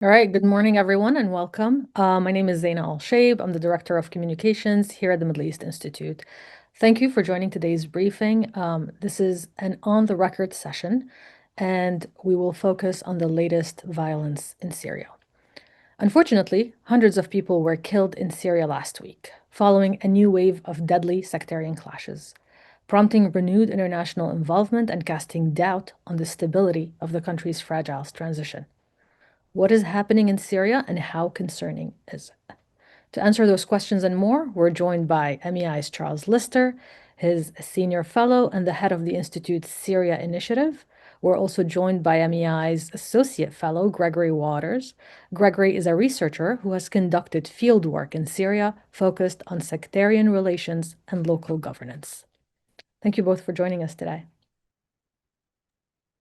All right, good morning, everyone, and welcome. My name is Zaina Al-Shaib. I'm the Director of Communications here at the Middle East Institute. Thank you for joining today's briefing. This is an on-the-record session, and we will focus on the latest violence in Syria. Unfortunately, hundreds of people were killed in Syria last week, following a new wave of deadly sectarian clashes, prompting renewed international involvement and casting doubt on the stability of the country's fragile transition. What is happening in Syria and how concerning is it? To answer those questions and more, we're joined by MEI's Charles Lister, his senior fellow and the head of the Institute's Syria Initiative. We're also joined by MEI's associate fellow, Gregory Waters. Gregory is a researcher who has conducted field work in Syria focused on sectarian relations and local governance. Thank you both for joining us today.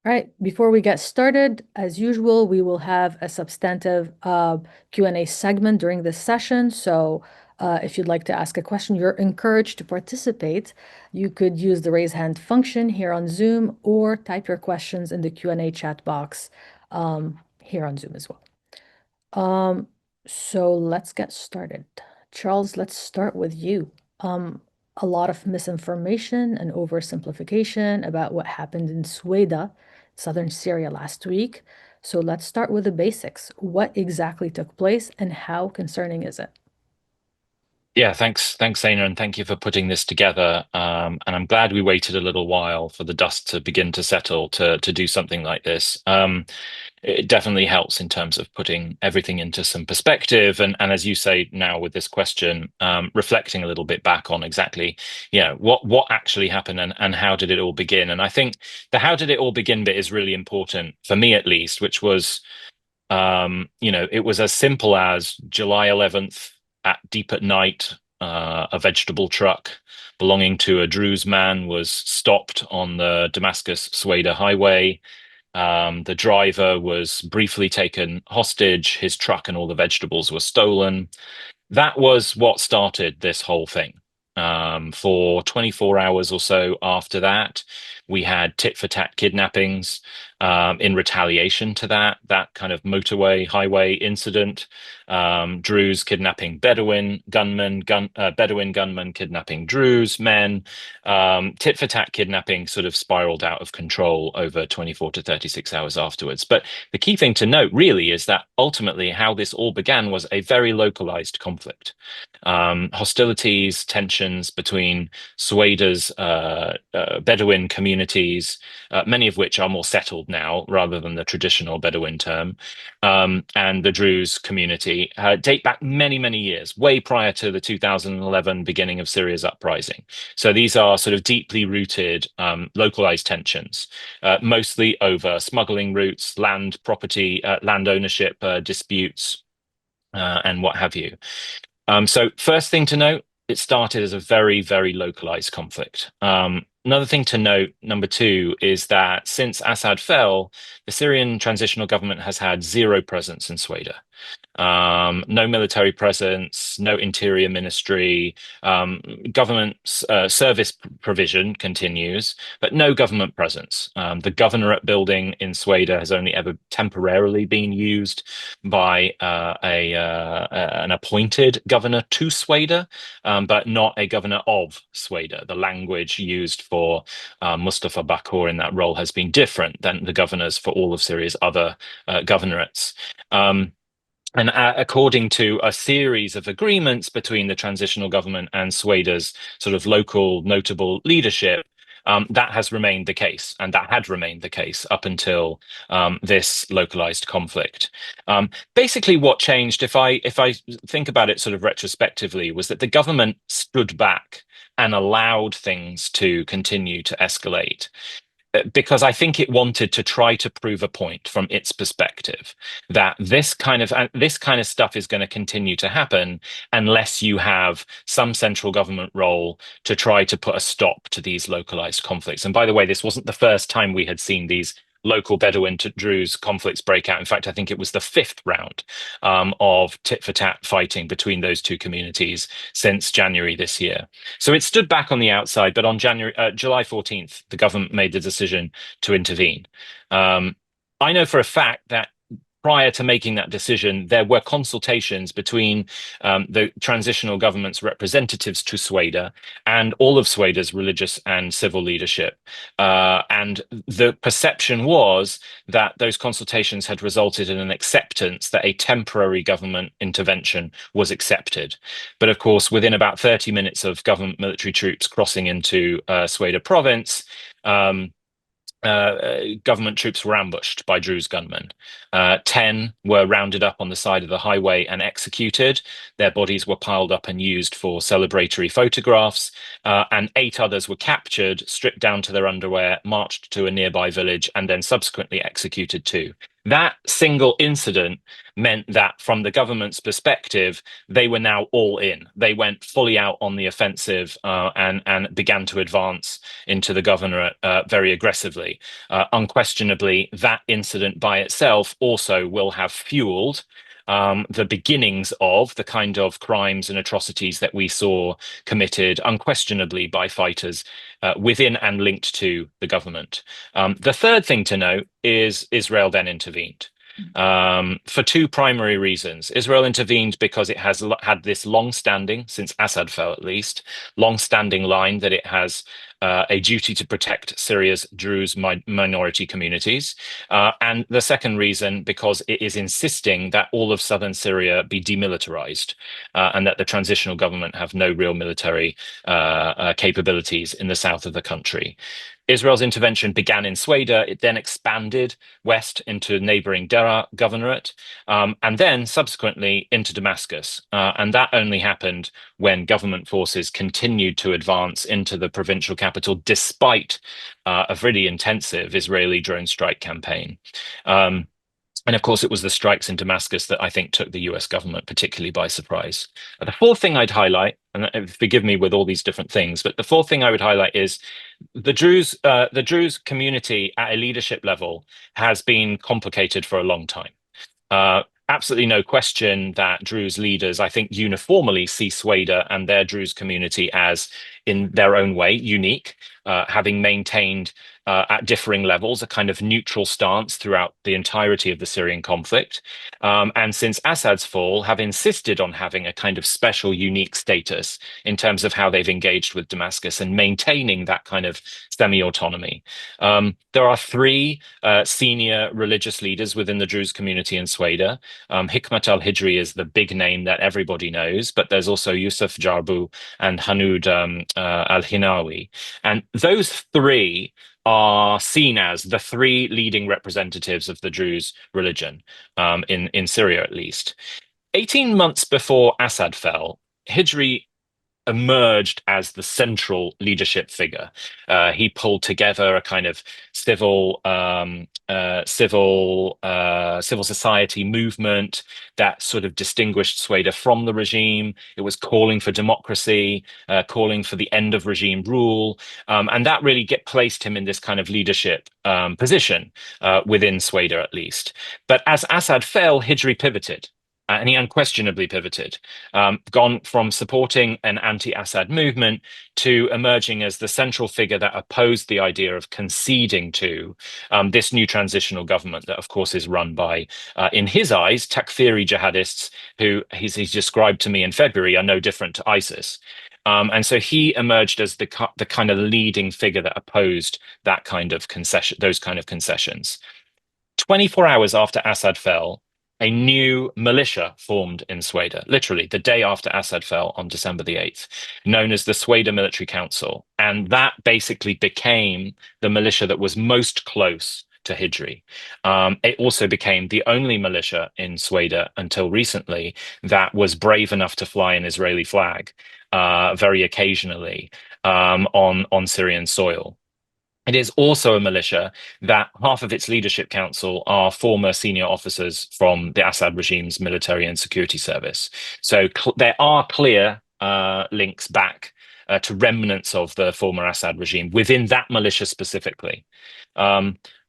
All right, before we get started, as usual, we will have a substantive Q&A segment during this session. So if you'd like to ask a question, you're encouraged to participate. You could use the raise hand function here on Zoom or type your questions in the Q&A chat box here on Zoom as well. So let's get started. Charles, let's start with you. A lot of misinformation and oversimplification about what happened in Sueda, southern Syria last week. So let's start with the basics. What exactly took place and how concerning is it? Yeah, thanks, Zaina, and thank you for putting this together. And I'm glad we waited a little while for the dust to begin to settle to do something like this. It definitely helps in terms of putting everything into some perspective, and as you say now with this question, reflecting a little bit back on exactly, what actually happened and how did it all begin. And I think the how did it all begin bit is really important for me at least, which was, it was as simple as July 11th at deep at night. A vegetable truck belonging to a Druze man was stopped on the Damascus-Sueda highway. The driver was briefly taken hostage. His truck and all the vegetables were stolen. That was what started this whole thing. For 24 hours or so after that, we had tit-for-tat kidnappings in retaliation to that kind of motorway highway incident. Druze kidnapping Bedouin gunmen, Bedouin gunmen kidnapping Druze men. Tit-for-tat kidnapping sort of spiraled out of control over 24 to 36 hours afterwards. But the key thing to note really is that ultimately how this all began was a very localized conflict. Hostilities, tensions between Sueda's Bedouin communities, many of which are more settled now rather than the traditional Bedouin term, and the Druze community date back many, many years, way prior to the 2011 beginning of Syria's uprising. So these are sort of deeply rooted, localized tensions, mostly over smuggling routes, land property, land ownership disputes, and what have you. So first thing to note, it started as a very, very localized conflict. Another thing to note, number two, is that since Assad fell, the Syrian transitional government has had zero presence in Sueda. No military presence, no interior ministry, government service provision continues, but no government presence. The governorate building in Sueda has only ever temporarily been used by an appointed governor to Sueda, but not a governor of Sueda. The language used for Mustafa Bakur in that role has been different than the governors for all of Syria's other governorates. And according to a series of agreements between the transitional government and Sueda's sort of local notable leadership, that has remained the case, and that had remained the case up until this localized conflict. Basically, what changed, if I think about it sort of retrospectively, was that the government stood back and allowed things to continue to escalate, because I think it wanted to try to prove a point from its perspective that this kind of stuff is going to continue to happen unless you have some central government role to try to put a stop to these localized conflicts. And by the way, this wasn't the first time we had seen these local Bedouin to Druze conflicts break out. In fact, I think it was the fifth round of tit-for-tat fighting between those two communities since January this year. So it stood back on the outside, but on July 14th, the government made the decision to intervene. I know for a fact that prior to making that decision, there were consultations between the transitional government's representatives to Sueda and all of Sueda's religious and civil leadership. And the perception was that those consultations had resulted in an acceptance that a temporary government intervention was accepted. But of course, within about 30 minutes of government military troops crossing into Sueda province, government troops were ambushed by Druze gunmen. 10 were rounded up on the side of the highway and executed. Their bodies were piled up and used for celebratory photographs. And 8 others were captured, stripped down to their underwear, marched to a nearby village, and then subsequently executed too. That single incident meant that from the government's perspective, they were now all in. They went fully out on the offensive and began to advance into the governorate very aggressively. Unquestionably, that incident by itself also will have fueled the beginnings of the kind of crimes and atrocities that we saw committed unquestionably by fighters within and linked to the government. The third thing to note is Israel then intervened. For 2 primary reasons. Israel intervened because it has had this long-standing, since Assad fell at least, long-standing line that it has a duty to protect Syria's Druze minority communities. And the second reason, because it is insisting that all of southern Syria be demilitarized and that the transitional government have no real military capabilities in the south of the country. Israel's intervention began in Sueda. It then expanded west into neighboring Deraa governorate, and then subsequently into Damascus. And that only happened when government forces continued to advance into the provincial capital, despite a really intensive Israeli drone strike campaign. And of course, it was the strikes in Damascus that I think took the US government particularly by surprise. The fourth thing I'd highlight, and forgive me with all these different things, but the fourth thing I would highlight is the Druze community at a leadership level has been complicated for a long time. Absolutely no question that Druze leaders, I think, uniformly see Sueda and their Druze community as, in their own way, unique, having maintained at differing levels a kind of neutral stance throughout the entirety of the Syrian conflict. And since Assad's fall, have insisted on having a kind of special, unique status in terms of how they've engaged with Damascus and maintaining that kind of semi-autonomy. There are 3 senior religious leaders within the Druze community in Sueda. Hikmat al-Hijri is the big name that everybody knows, but there's also Yusuf Jarbu and Hanoud al-Hinawi. And those 3 are seen as the 3 leading representatives of the Druze religion, in Syria at least. 18 months before Assad fell, Hijri emerged as the central leadership figure. He pulled together a kind of civil society movement that sort of distinguished Sueda from the regime. It was calling for democracy, calling for the end of regime rule, and that really placed him in this kind of leadership position within Sueda at least. But as Assad fell, Hijri pivoted. And he unquestionably pivoted, gone from supporting an anti-Assad movement to emerging as the central figure that opposed the idea of conceding to this new transitional government that, of course, is run by, in his eyes, Takfiri jihadists who he's described to me in February are no different to ISIS. And so he emerged as the kind of leading figure that opposed that kind of those kind of concessions. 24 hours after Assad fell, a new militia formed in Sueda, literally the day after Assad fell on December the 8th, known as the Sueda Military Council. And that basically became the militia that was most close to Hijri. It also became the only militia in Sueda until recently that was brave enough to fly an Israeli flag very occasionally on Syrian soil. It is also a militia that half of its leadership council are former senior officers from the Assad regime's military and security service. So there are clear links back to remnants of the former Assad regime within that militia specifically.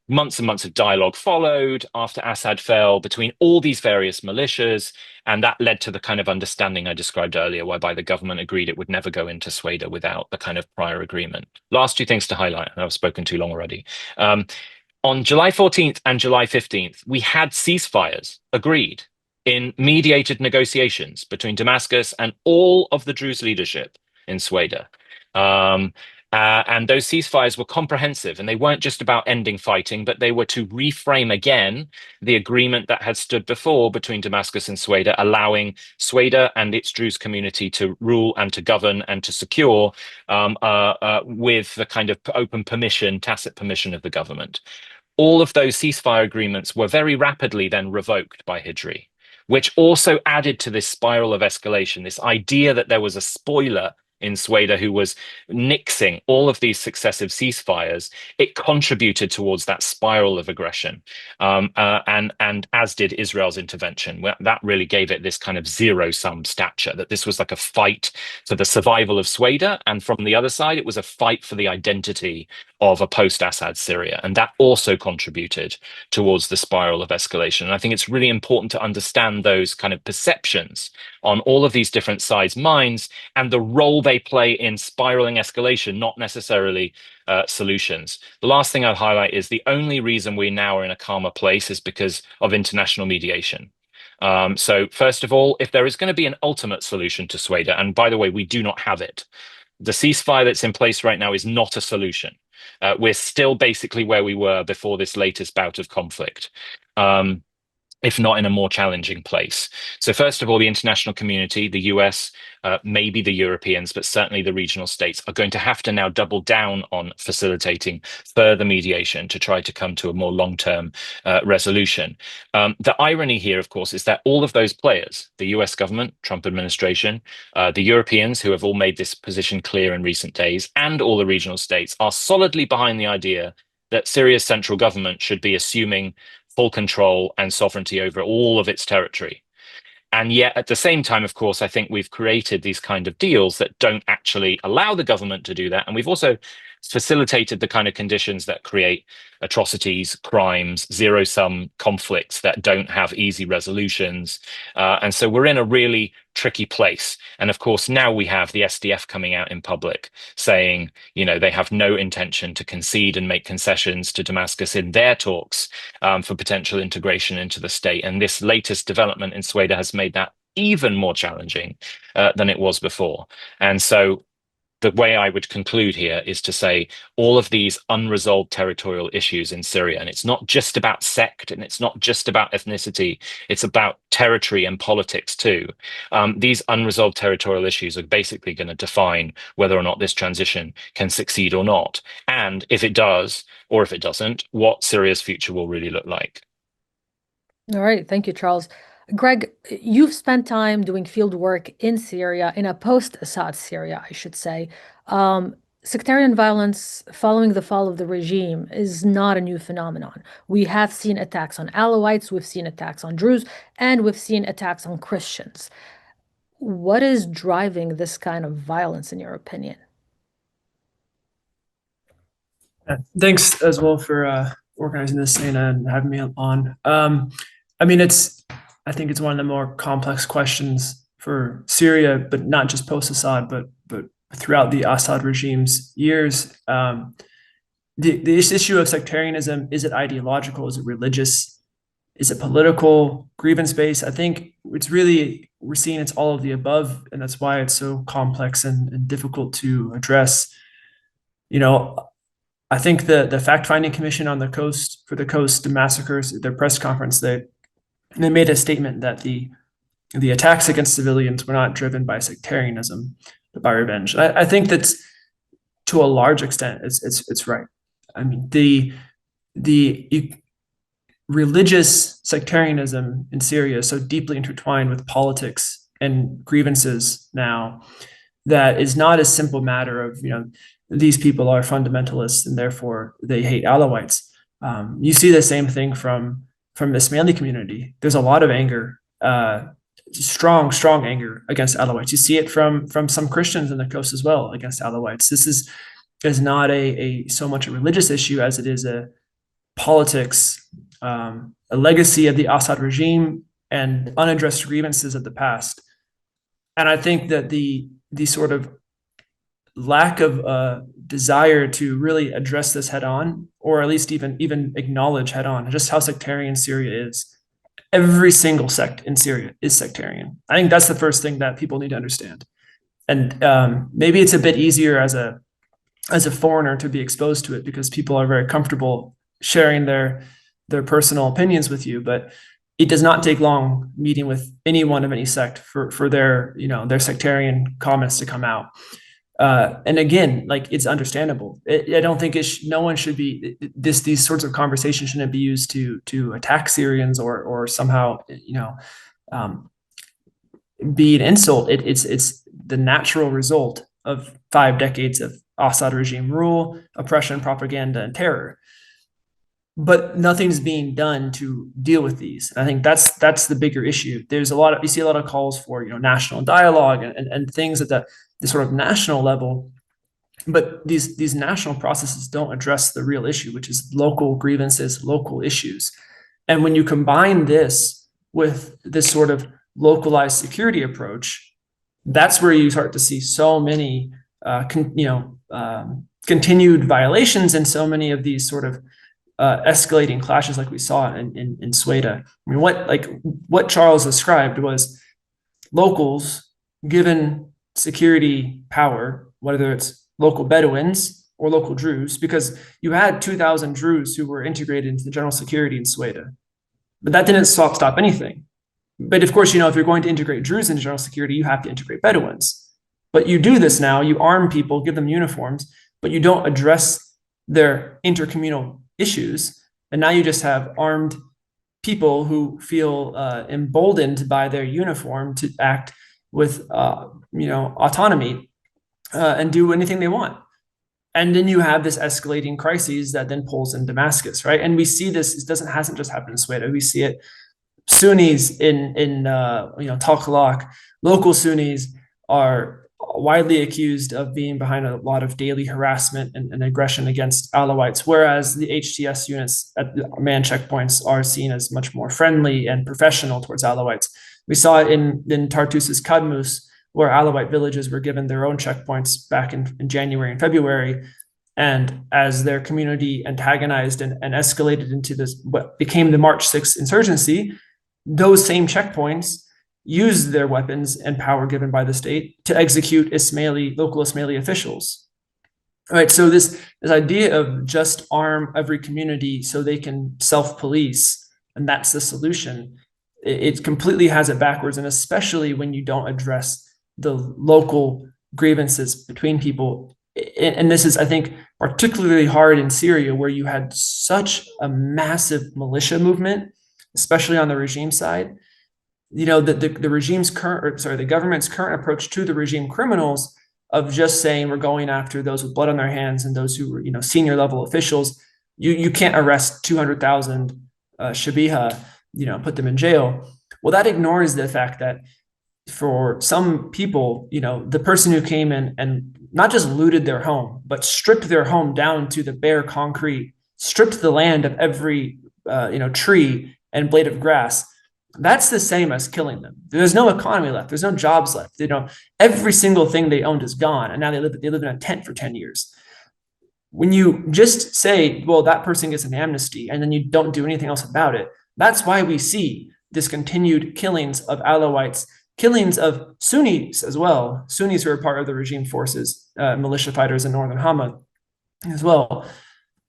Months and months of dialogue followed after Assad fell between all these various militias, and that led to the kind of understanding I described earlier, whereby the government agreed it would never go into Sueda without the kind of prior agreement. Last 2 things to highlight, and I've spoken too long already. On July 14th and July 15th, we had ceasefires agreed in mediated negotiations between Damascus and all of the Druze leadership in Sueda. Um, and those ceasefires were comprehensive, and they weren't just about ending fighting, but they were to reframe again the agreement that had stood before between Damascus and Sueda, allowing Sueda and its Druze community to rule and to govern and to secure with the kind of open permission, tacit permission of the government. All of those ceasefire agreements were very rapidly then revoked by Hijri, which also added to this spiral of escalation, this idea that there was a spoiler in Sueda who was nixing all of these successive ceasefires. It contributed towards that spiral of aggression, and as did Israel's intervention. That really gave it this kind of zero-sum stature, that this was like a fight for the survival of Sueda, and from the other side, it was a fight for the identity of a post-Assad Syria, and that also contributed towards the spiral of escalation. And I think it's really important to understand those kind of perceptions on all of these different sides' minds and the role they play in spiraling escalation, not necessarily solutions. The last thing I'd highlight is the only reason we now are in a calmer place is because of international mediation. So first of all, if there is going to be an ultimate solution to Sueda, and by the way, we do not have it, the ceasefire that's in place right now is not a solution. We're still basically where we were before this latest bout of conflict, if not in a more challenging place. So first of all, the international community, the US, maybe the Europeans, but certainly the regional states are going to have to now double down on facilitating further mediation to try to come to a more long-term resolution. The irony here, of course, is that all of those players, the US government, Trump administration, the Europeans, who have all made this position clear in recent days, and all the regional states are solidly behind the idea that Syria's central government should be assuming full control and sovereignty over all of its territory. And yet, at the same time, of course, I think we've created these kind of deals that don't actually allow the government to do that. And we've also facilitated the kind of conditions that create atrocities, crimes, zero-sum conflicts that don't have easy resolutions. And so we're in a really tricky place. And of course, now we have the SDF coming out in public saying, you know, they have no intention to concede and make concessions to Damascus in their talks for potential integration into the state. And this latest development in Sueda has made that even more challenging than it was before. And so the way I would conclude here is to say all of these unresolved territorial issues in Syria, and it's not just about sect and it's not just about ethnicity, it's about territory and politics too. These unresolved territorial issues are basically going to define whether or not this transition can succeed or not. And if it does, or if it doesn't, what Syria's future will really look like. All right, thank you, Charles. Greg, you've spent time doing field work in Syria, in a post-Assad Syria, I should say. Sectarian violence following the fall of the regime is not a new phenomenon. We have seen attacks on Alawites, we've seen attacks on Druze, and we've seen attacks on Christians. What is driving this kind of violence, in your opinion? Thanks as well for organizing this and having me on. I mean, I think it's one of the more complex questions for Syria, but not just post-Assad, but throughout the Assad regime's years. This issue of sectarianism, is it ideological? Is it religious? Is it political, grievance-based? I think we're seeing it's all of the above, and that's why it's so complex and difficult to address. You know, I think the fact-finding commission on the coast for the coast massacres, their press conference, they made a statement that the attacks against civilians were not driven by sectarianism, but by revenge. I think that's, to a large extent, it's right. I mean, the religious sectarianism in Syria is so deeply intertwined with politics and grievances now that is not a simple matter of, you know, these people are fundamentalists and therefore they hate Alawites. You see the same thing from the Ismaili community. There's a lot of anger, strong anger against Alawites. You see it from some Christians in the coast as well against Alawites. This is not a so much a religious issue as it is a politics, a legacy of the Assad regime and unaddressed grievances of the past. And I think that the sort of lack of desire to really address this head on, or at least even acknowledge head on just how sectarian Syria is. Every single sect in Syria is sectarian. I think that's the first thing that people need to understand. And maybe it's a bit easier as a foreigner to be exposed to it because people are very comfortable sharing their personal opinions with you. But it does not take long meeting with anyone of any sect for their their sectarian comments to come out. And again, like, it's understandable. I don't think no one should be these sorts of conversations shouldn't be used to attack Syrians or somehow be an insult. It's the natural result of 5 decades of Assad regime rule, oppression, propaganda, and terror. But nothing's being done to deal with these. And I think that's the bigger issue. You see a lot of calls for national dialogue and things at the sort of national level, but these national processes don't address the real issue, which is local grievances, local issues. And when you combine this with this sort of localized security approach, that's where you start to see so many continued violations and so many of these sort of escalating clashes like we saw in Sueda. I mean, what Charles described was locals given security power, whether it's local Bedouins or local Druze, because you had 2,000 Druze who were integrated into the general security in Sueda. But that didn't stop anything. But of course, if you're going to integrate Druze into general security, you have to integrate Bedouins. But you do this now, you arm people, give them uniforms, but you don't address their intercommunal issues. And now you just have armed people who feel emboldened by their uniform to act with autonomy and do anything they want. And then you have this escalating crises that then pulls in Damascus, right? And we see this, hasn't just happened in Sueda. We see it Sunnis in Talkalak. Local Sunnis are widely accused of being behind a lot of daily harassment and aggression against Alawites, whereas the HTS units at the man checkpoints are seen as much more friendly and professional towards Alawites. We saw it in Tartus's Kadmus, where Alawite villages were given their own checkpoints back in January and February. And as their community antagonized and escalated into what became the March 6th insurgency, those same checkpoints used their weapons and power given by the state to execute local Ismaili officials. All right, so this idea of just arm every community so they can self-police, and that's the solution, it completely has it backwards, and especially when you don't address the local grievances between people. And this is, I think, particularly hard in Syria, where you had such a massive militia movement, especially on the regime side. The government's current approach to the regime criminals of just saying we're going after those with blood on their hands and those who were, senior level officials. You can't arrest 200,000 Shabiha, put them in jail. Well, that ignores the fact that for some people, the person who came in and not just looted their home, but stripped their home down to the bare concrete, stripped the land of every tree and blade of grass, that's the same as killing them. There's no economy left. There's no jobs left. Every single thing they owned is gone, and now they live in a tent for 10 years. When you just say, well, that person gets an amnesty, and then you don't do anything else about it, that's why we see this continued killings of Alawites, killings of Sunnis as well, Sunnis who are part of the regime forces, militia fighters in northern Hama as well.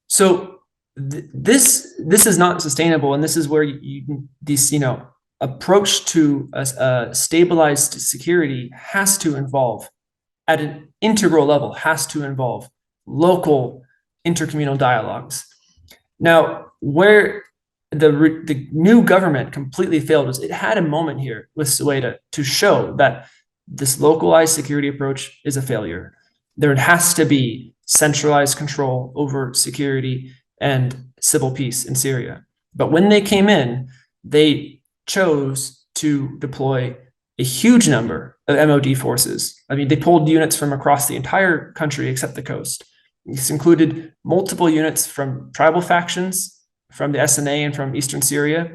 So this is not sustainable, and this is where this approach to a stabilized security has to involve, at an integral level, has to involve local intercommunal dialogues. Now, where the new government completely failed was it had a moment here with Sueda to show that this localized security approach is a failure. There has to be centralized control over security and civil peace in Syria. But when they came in, they chose to deploy a huge number of MOD forces. I mean, they pulled units from across the entire country except the coast. This included multiple units from tribal factions, from the SNA and from Eastern Syria,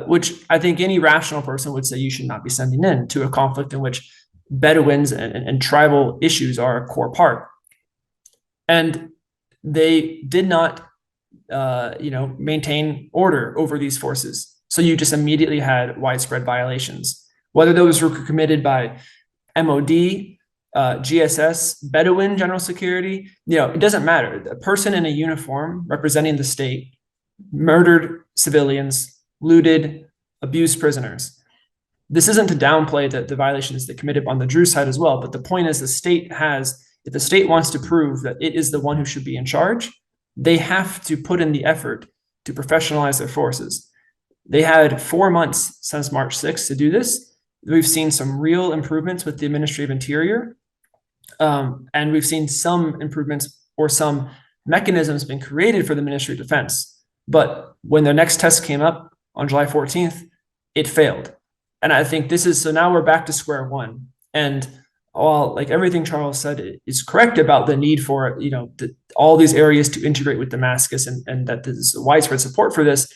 which I think any rational person would say you should not be sending in to a conflict in which Bedouins and tribal issues are a core part. And they did not, maintain order over these forces. So you just immediately had widespread violations, whether those were committed by MOD, GSS, Bedouin General Security. It doesn't matter. A person in a uniform representing the state murdered civilians, looted, abused prisoners. This isn't to downplay the violations that committed on the Druze side as well, but the point is if the state wants to prove that it is the one who should be in charge, they have to put in the effort to professionalize their forces. They had 4 months since March 6th to do this. We've seen some real improvements with the Ministry of Interior, and we've seen some improvements or some mechanisms been created for the Ministry of Defense. But when the next test came up on July 14th, it failed. And I think so now we're back to square one. And while like everything Charles said is correct about the need for, all these areas to integrate with Damascus and that there's widespread support for this,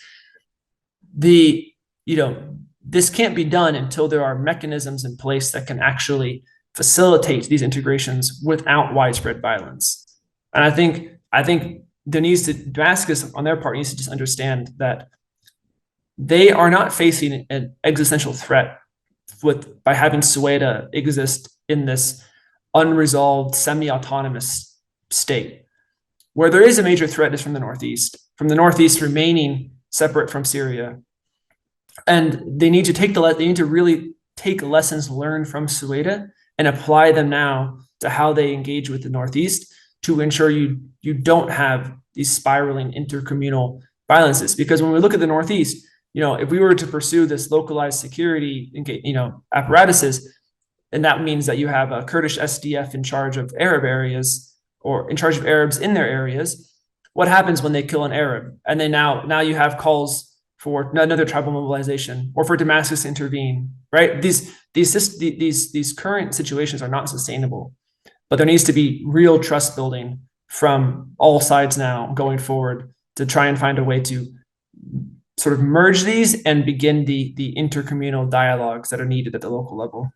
this can't be done until there are mechanisms in place that can actually facilitate these integrations without widespread violence. And I think Damascus on their part needs to just understand that they are not facing an existential threat by having Sueda exist in this unresolved semi-autonomous state. Where there is a major threat is from the Northeast remaining separate from Syria. And they need to really take lessons learned from Sueda and apply them now to how they engage with the Northeast to ensure you don't have these spiraling intercommunal violences. Because when we look at the Northeast, if we were to pursue this localized security, apparatuses, and that means that you have a Kurdish SDF in charge of Arab areas or in charge of Arabs in their areas, what happens when they kill an Arab? And then now you have calls for another tribal mobilization or for Damascus to intervene, right? These current situations are not sustainable, but there needs to be real trust building from all sides now going forward to try and find a way to sort of merge these and begin the intercommunal dialogues that are needed at the local level.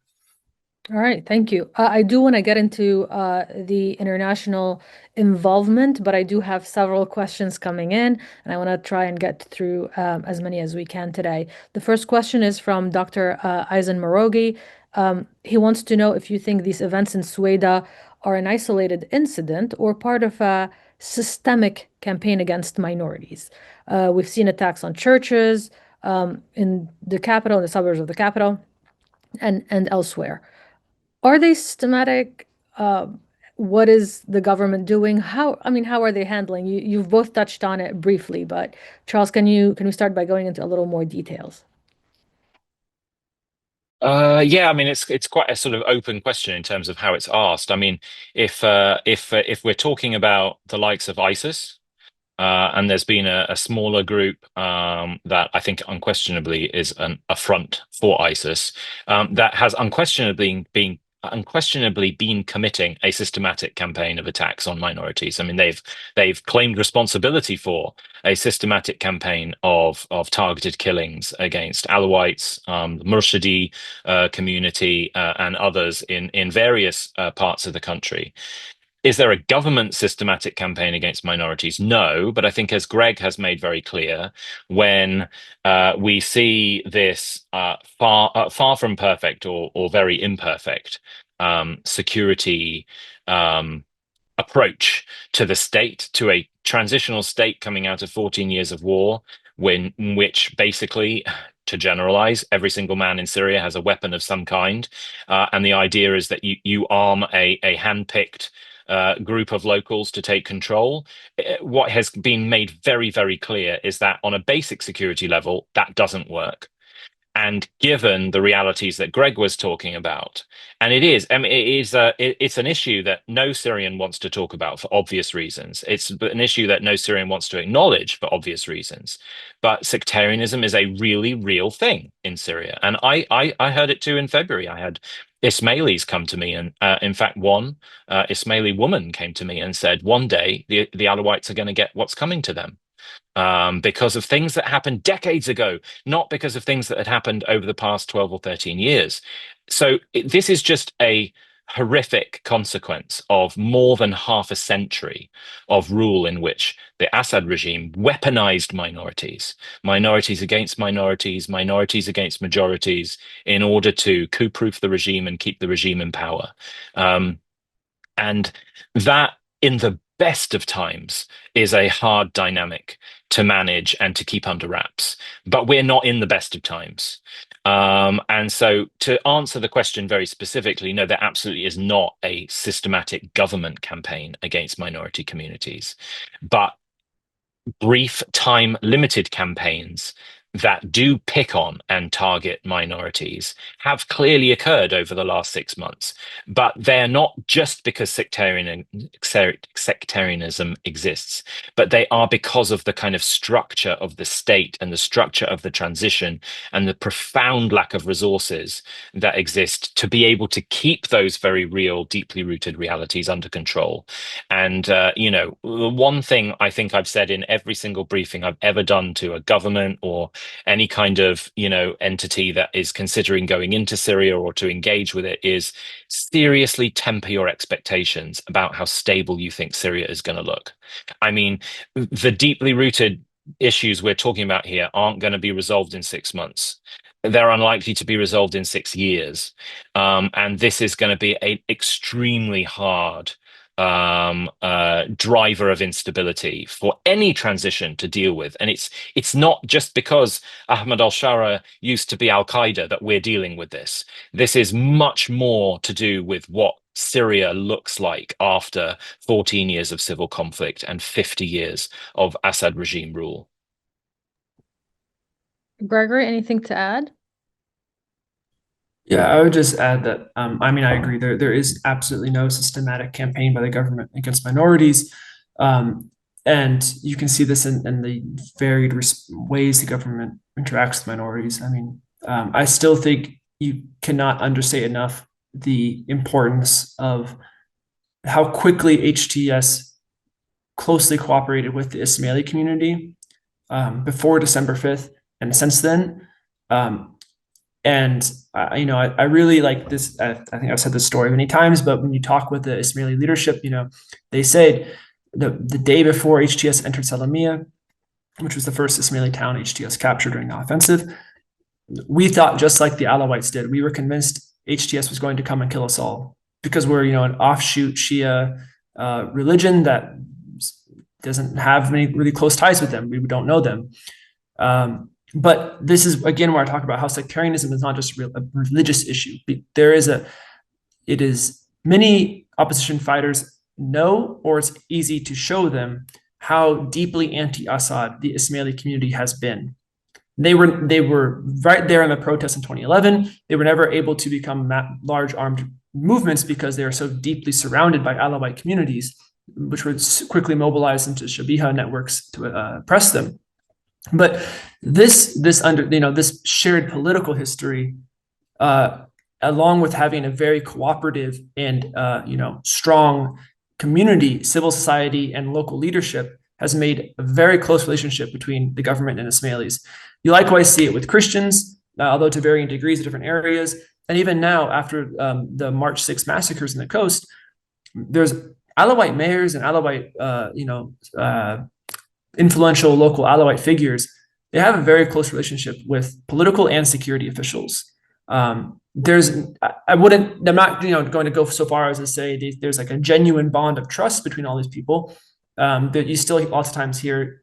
All right, thank you. I do want to get into the international involvement, but I do have several questions coming in, and I want to try and get through as many as we can today. The first question is from Dr. Eisen Morogi. He wants to know if you think these events in Sueda are an isolated incident or part of a systemic campaign against minorities. We've seen attacks on churches in the capital, in the suburbs of the capital, and elsewhere. Are they systematic? What is the government doing? How are they handling? You've both touched on it briefly, but Charles, can we start by going into a little more details? Yeah, it's quite a sort of open question in terms of how it's asked. If we're talking about the likes of ISIS, and there's been a smaller group that I think unquestionably is an affront for ISIS, that has unquestionably been committing a systematic campaign of attacks on minorities. They've claimed responsibility for a systematic campaign of targeted killings against Alawites, the Murshidi community, and others in various parts of the country. Is there a government systematic campaign against minorities? No, but I think as Greg has made very clear, when we see this far from perfect or very imperfect security approach to the state, to a transitional state coming out of 14 years of war, in which basically, to generalize, every single man in Syria has a weapon of some kind, and the idea is that you arm a hand-picked group of locals to take control. What has been made very, very clear is that on a basic security level, that doesn't work. And given the realities that Greg was talking about, and it's an issue that no Syrian wants to talk about for obvious reasons. It's an issue that no Syrian wants to acknowledge for obvious reasons. But sectarianism is a really real thing in Syria. And I heard it too in February. I had Ismailis come to me, and in fact, one Ismaili woman came to me and said, one day the Alawites are going to get what's coming to them. Because of things that happened decades ago, not because of things that had happened over the past 12 or 13 years. This is just a horrific consequence of more than half a century of rule in which the Assad regime weaponized minorities against minorities, minorities against majorities, in order to coup-proof the regime and keep the regime in power. And that, in the best of times, is a hard dynamic to manage and to keep under wraps. But we're not in the best of times. And so, to answer the question very specifically, no, there absolutely is not a systematic government campaign against minority communities, but brief time limited campaigns that do pick on and target minorities have clearly occurred over the last 6 months, but they're not just because sectarianism exists, but they are because of the kind of structure of the state and the structure of the transition and the profound lack of resources that exist to be able to keep those very real, deeply rooted realities under control. And, the one thing I think I've said in every single briefing I've ever done to a government or any kind of entity that is considering going into Syria or to engage with it is seriously temper your expectations about how stable you think Syria is going to look. I mean, the deeply rooted issues we're talking about here aren't going to be resolved in 6 months. They're unlikely to be resolved in 6 years. And this is going to be an extremely hard driver of instability for any transition to deal with. And it's not just because Ahmad al-Shara used to be al-Qaeda that we're dealing with this. This is much more to do with what Syria looks like after 14 years of civil conflict and 50 years of Assad regime rule. Gregory, anything to add? Yeah, I would just add that, I agree, there is absolutely no systematic campaign by the government against minorities. And you can see this in the varied ways the government interacts with minorities. I still think you cannot understate enough the importance of how quickly HTS closely cooperated with the Ismaili community before December 5th and since then. I really like this. I think I've said this story many times, but when you talk with the Ismaili leadership, they said the day before HTS entered Salamiyah, which was the first Ismaili town HTS captured during the offensive, we thought just like the Alawites did. We were convinced HTS was going to come and kill us all because we're, an offshoot Shia religion that doesn't have many really close ties with them. We don't know them. But this is, again, where I talk about how sectarianism is not just a religious issue. It is many opposition fighters know, or it's easy to show them how deeply anti-Assad the Ismaili community has been. They were right there in the protests in 2011. They were never able to become large armed movements because they are so deeply surrounded by Alawite communities, which would quickly mobilize into Shabiha networks to oppress them. But this shared political history, along with having a very cooperative and strong community, civil society, and local leadership, has made a very close relationship between the government and Ismailis. You likewise see it with Christians, although to varying degrees in different areas. And even now, after the March 6 massacres in the coast, there's Alawite mayors and Alawite, influential local Alawite figures. They have a very close relationship with political and security officials. I'm not going to go so far as to say there's like a genuine bond of trust between all these people. That you still lots of times hear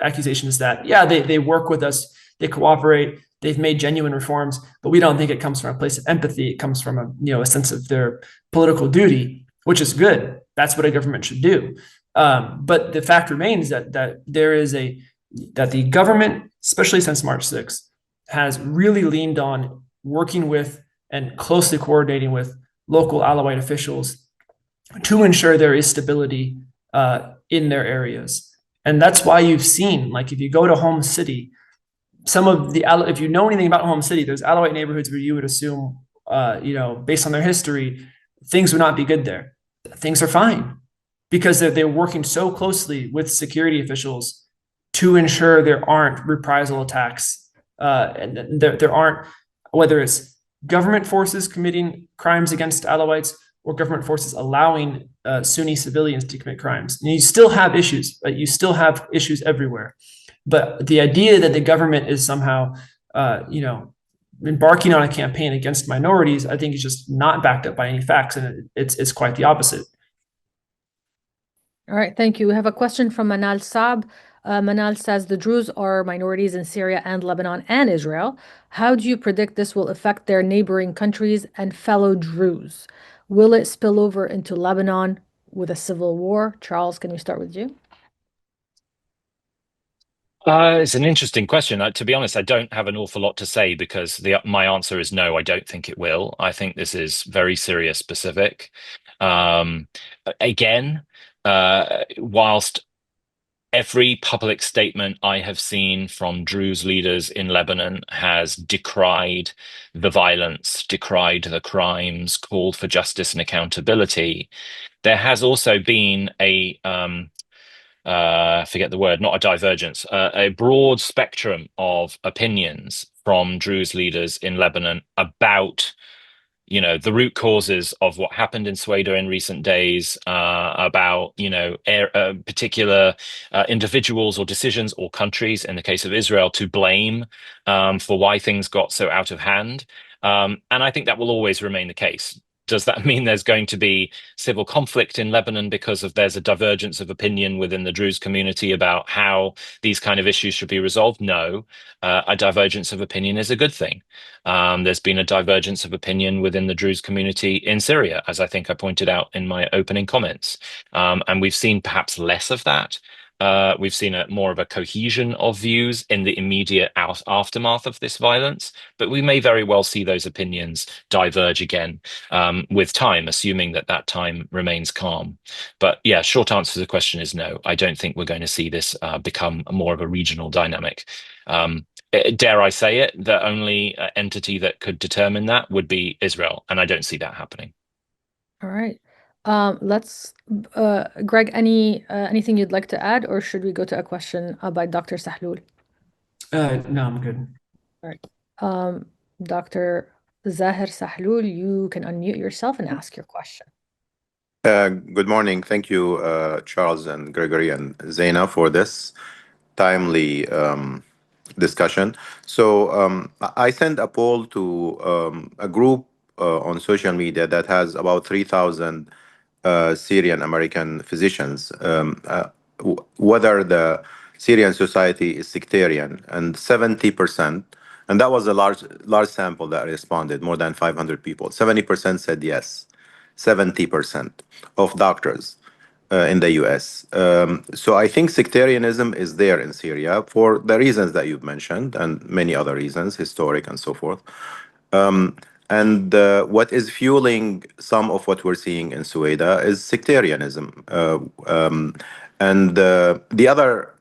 accusations that, they work with us, they cooperate, they've made genuine reforms, but we don't think it comes from a place of empathy. It comes from a sense of their political duty, which is good. That's what a government should do. But the fact remains that the government, especially since March 6th, has really leaned on working with and closely coordinating with local Alawite officials to ensure there is stability in their areas. And that's why you've seen, like, if you go to Home City, if you know anything about Home City, there's Alawite neighborhoods where you would assume, based on their history, things would not be good there. Things are fine because they're working so closely with security officials to ensure there aren't reprisal attacks, and there aren't, whether it's government forces committing crimes against Alawites or government forces allowing Sunni civilians to commit crimes. And you still have issues, right? You still have issues everywhere. But the idea that the government is somehow, embarking on a campaign against minorities, I think is just not backed up by any facts, and it's quite the opposite. All right, thank you. We have a question from Manal Saab. Manal says the Druze are minorities in Syria and Lebanon and Israel. How do you predict this will affect their neighboring countries and fellow Druze? Will it spill over into Lebanon with a civil war? Charles, can we start with you? It's an interesting question. To be honest, I don't have an awful lot to say because my answer is no, I don't think it will. I think this is very Syria specific. Again, whilst every public statement I have seen from Druze leaders in Lebanon has decried the violence, decried the crimes, called for justice and accountability, there has also been forget the word, not a divergence, a broad spectrum of opinions from Druze leaders in Lebanon about, the root causes of what happened in Sueda in recent days, about, particular individuals or decisions or countries, in the case of Israel, to blame for why things got so out of hand. And I think that will always remain the case. Does that mean there's going to be civil conflict in Lebanon because there's a divergence of opinion within the Druze community about how these kind of issues should be resolved? No, a divergence of opinion is a good thing. There's been a divergence of opinion within the Druze community in Syria, as I think I pointed out in my opening comments. And we've seen perhaps less of that. We've seen more of a cohesion of views in the immediate aftermath of this violence, but we may very well see those opinions diverge again with time, assuming that time remains calm. But yeah, short answer to the question is no. I don't think we're going to see this become more of a regional dynamic. Dare I say it, the only entity that could determine that would be Israel, and I don't see that happening. All right. Greg, anything you'd like to add, or should we go to a question by Dr. Sahlul? No, I'm good. All right. Dr. Zahir Sahlul, you can unmute yourself and ask your question. Good morning. Thank you, Charles and Gregory and Zaina, for this timely discussion. So I sent a poll to a group on social media that has about 3,000 Syrian American physicians, whether the Syrian society is sectarian, and 70%, and that was a large sample that responded, more than 500 people. 70% said yes. 70% of doctors in the US. So I think sectarianism is there in Syria for the reasons that you've mentioned and many other reasons, historic and so forth. And what is fueling some of what we're seeing in Sueda is sectarianism. And the other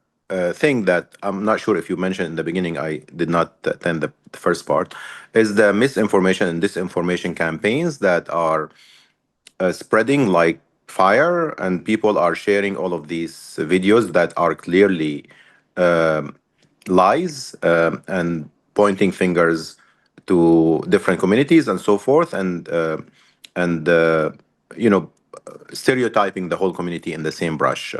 thing that I'm not sure if you mentioned in the beginning, I did not attend the first part, is the misinformation and disinformation campaigns that are spreading like fire, and people are sharing all of these videos that are clearly lies and pointing fingers to different communities and so forth, and stereotyping the whole community in the same brush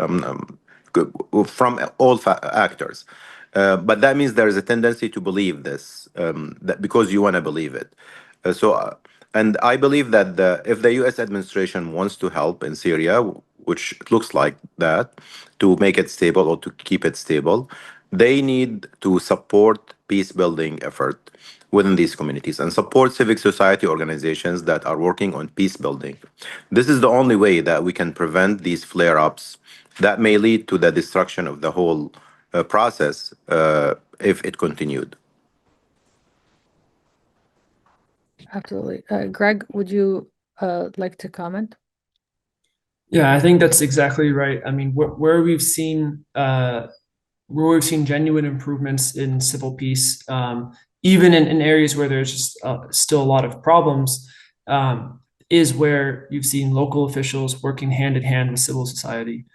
from all actors. But that means there is a tendency to believe this that because you want to believe it. And I believe that if the U.S. administration wants to help in Syria, which it looks like that, to make it stable or to keep it stable, they need to support peace-building effort within these communities and support civic society organizations that are working on peace building. This is the only way that we can prevent these flare-ups that may lead to the destruction of the whole process if it continued. Absolutely. Greg, would you like to comment? Yeah, I think that's exactly right. I mean, where we've seen genuine improvements in civil peace, even in areas where there's just still a lot of problems, is where you've seen local officials working hand in hand with civil society.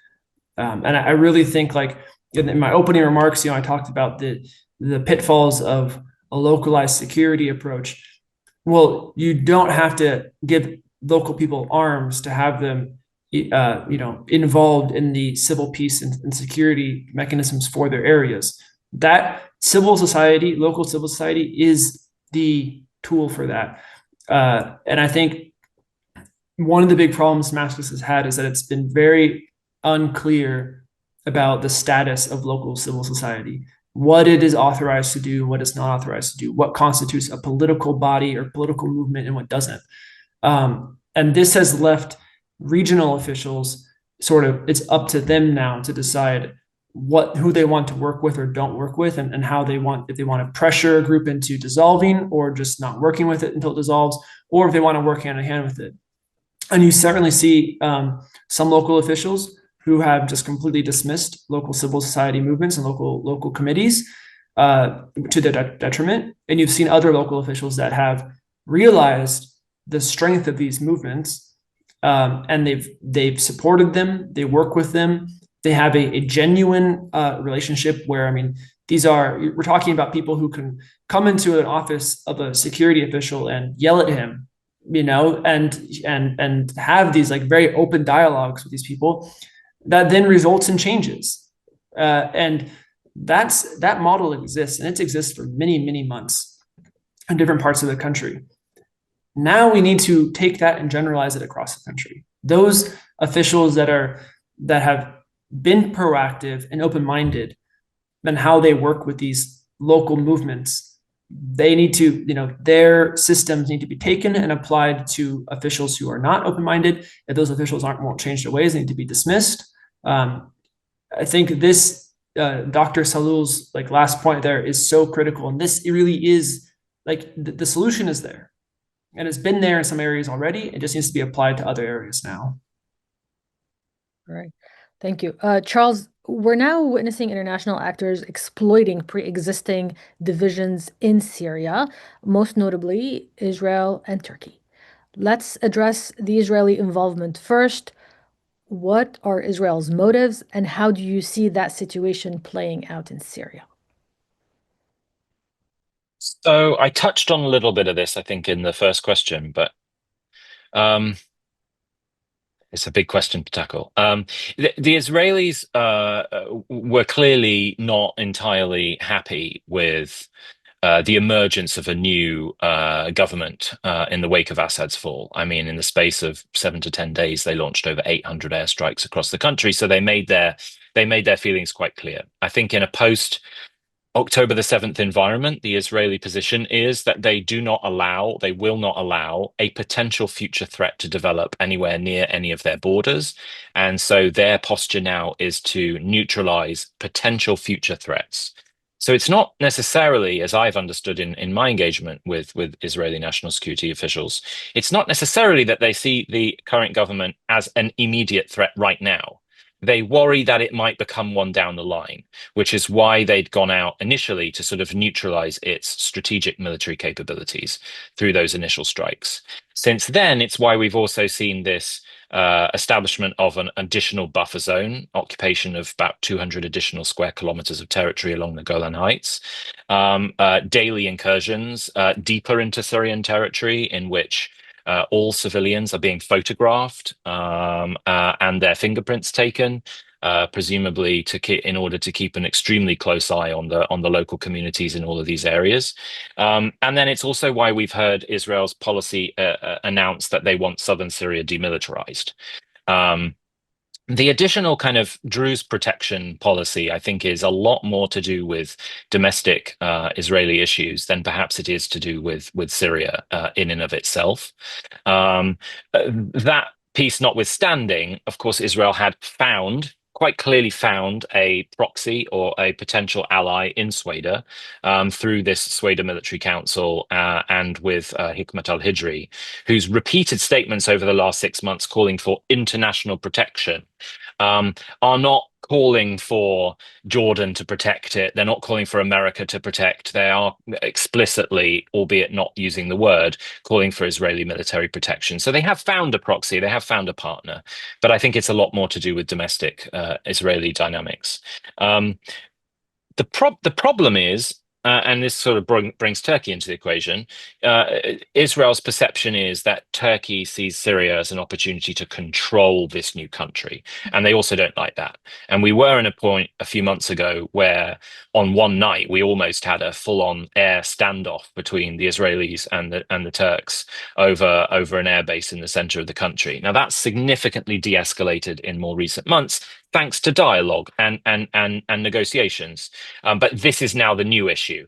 And I really think, like in my opening remarks, I talked about the pitfalls of a localized security approach. well, you don't have to give local people arms to have them, involved in the civil peace and security mechanisms for their areas. That civil society, local civil society, is the tool for that. And I think one of the big problems Damascus has had is that it's been very unclear about the status of local civil society, what it is authorized to do, what it's not authorized to do, what constitutes a political body or political movement and what doesn't. And this has left regional officials it's up to them now to decide who they want to work with or don't work with, and how if they want to pressure a group into dissolving or just not working with it until it dissolves, or if they want to work hand in hand with it. And you certainly see some local officials who have just completely dismissed local civil society movements and local committees to their detriment. And you've seen other local officials that have realized the strength of these movements, and they've supported them. They work with them. They have a genuine relationship where, I mean, we're talking about people who can come into an office of a security official and yell at him, and have these like very open dialogues with these people that then results in changes. And that model exists, and it exists for many, many months in different parts of the country. Now we need to take that and generalize it across the country. Those officials that have been proactive and open-minded in how they work with these local movements, they need to, their systems need to be taken and applied to officials who are not open-minded. If those officials won't change their ways, they need to be dismissed. I think this Dr. Salul's last point there is so critical, and this really is the solution is there, and it's been there in some areas already. It just needs to be applied to other areas now. All right, thank you, Charles. We're now witnessing international actors exploiting pre-existing divisions in Syria, most notably Israel and Turkey. Let's address the Israeli involvement first. What are Israel's motives, and how do you see that situation playing out in Syria? So I touched on a little bit of this, I think, in the first question, but it's a big question to tackle. The Israelis were clearly not entirely happy with the emergence of a new government in the wake of Assad's fall. I mean, in the space of 7 to 10 days, they launched over 800 airstrikes across the country. So they made their feelings quite clear. I think in a October the 7th environment, the Israeli position is that they will not allow a potential future threat to develop anywhere near any of their borders. And so their posture now is to neutralize potential future threats. So it's not necessarily, as I've understood in my engagement with Israeli national security officials, it's not necessarily that they see the current government as an immediate threat right now. They worry that it might become one down the line, which is why they'd gone out initially to sort of neutralize its strategic military capabilities through those initial strikes. Since then, it's why we've also seen this establishment of an additional buffer zone, occupation of about 200 additional square kilometers of territory along the Golan Heights, daily incursions deeper into Syrian territory in which all civilians are being photographed and their fingerprints taken, presumably in order to keep an extremely close eye on the local communities in all of these areas. And then it's also why we've heard Israel's policy announce that they want southern Syria demilitarized. The additional kind of Druze protection policy, I think, is a lot more to do with domestic Israeli issues than perhaps it is to do with Syria in and of itself. That piece notwithstanding, of course, Israel had quite clearly found a proxy or a potential ally in Sueda through this Sueda Military Council and with Hikmet al-Hijri, whose repeated statements over the last 6 months calling for international protection are not calling for Jordan to protect it. They're not calling for America to protect. They are explicitly, albeit not using the word, calling for Israeli military protection. So they have found a proxy, they have found a partner, but I think it's a lot more to do with domestic Israeli dynamics. The problem is and this sort of brings Turkey into the equation, Israel's perception is that Turkey sees Syria as an opportunity to control this new country, and they also don't like that. And we were in a point a few months ago where, on one night, we almost had a full-on air standoff between the Israelis and the Turks over an airbase in the center of the country. Now, that's significantly de-escalated in more recent months, thanks to dialogue and negotiations. But this is now the new issue,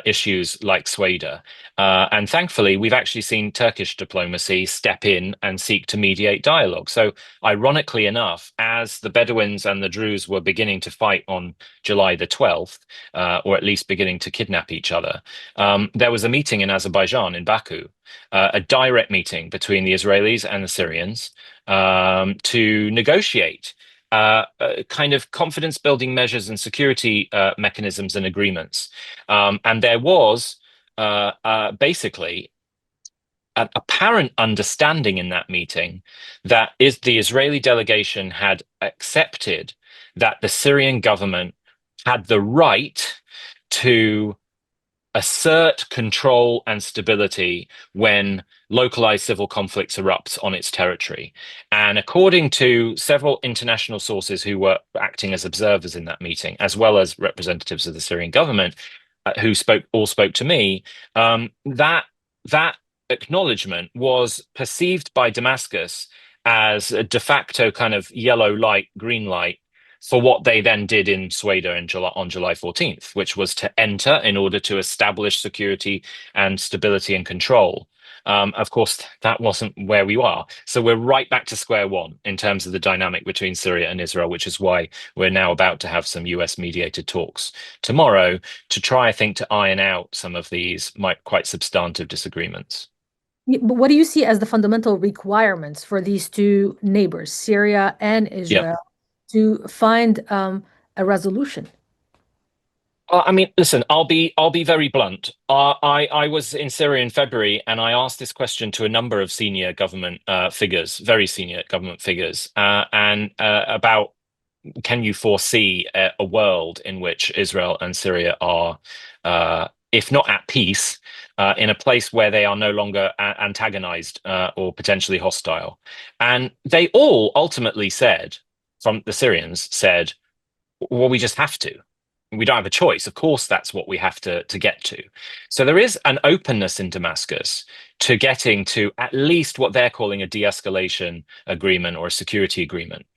issues like Sueda. And thankfully, we've actually seen Turkish diplomacy step in and seek to mediate dialogue. So ironically enough, as the Bedouins and the Druze were beginning to fight on July the 12th, or at least beginning to kidnap each other, there was a meeting in Azerbaijan, in Baku, a direct meeting between the Israelis and the Syrians to negotiate kind of confidence building measures and security mechanisms and agreements. And there was basically an apparent understanding in that meeting that the Israeli delegation had accepted that the Syrian government had the right to assert control and stability when localized civil conflicts erupt on its territory. And according to several international sources who were acting as observers in that meeting, as well as representatives of the Syrian government, who all spoke to me, that acknowledgement was perceived by Damascus as a de facto kind of yellow light, green light for what they then did in Sueda on July 14th, which was to enter in order to establish security and stability and control. Of course, that wasn't where we are. So we're right back to square one in terms of the dynamic between Syria and Israel, which is why we're now about to have some US mediated talks tomorrow to try, I think, to iron out some of these quite substantive disagreements. But what do you see as the fundamental requirements for these two neighbors, Syria and Israel, to find a resolution? I mean, listen, I'll be very blunt. I was in Syria in February, and I asked this question to a number of senior government figures, very senior government figures, and about, can you foresee a world in which Israel and Syria are, if not at peace, in a place where they are no longer antagonized or potentially hostile? And they all ultimately said, from the Syrians, said, well, we just have to. We don't have a choice. Of course, that's what we have to get to. So there is an openness in Damascus to getting to at least what they're calling a de-escalation agreement or a security agreement.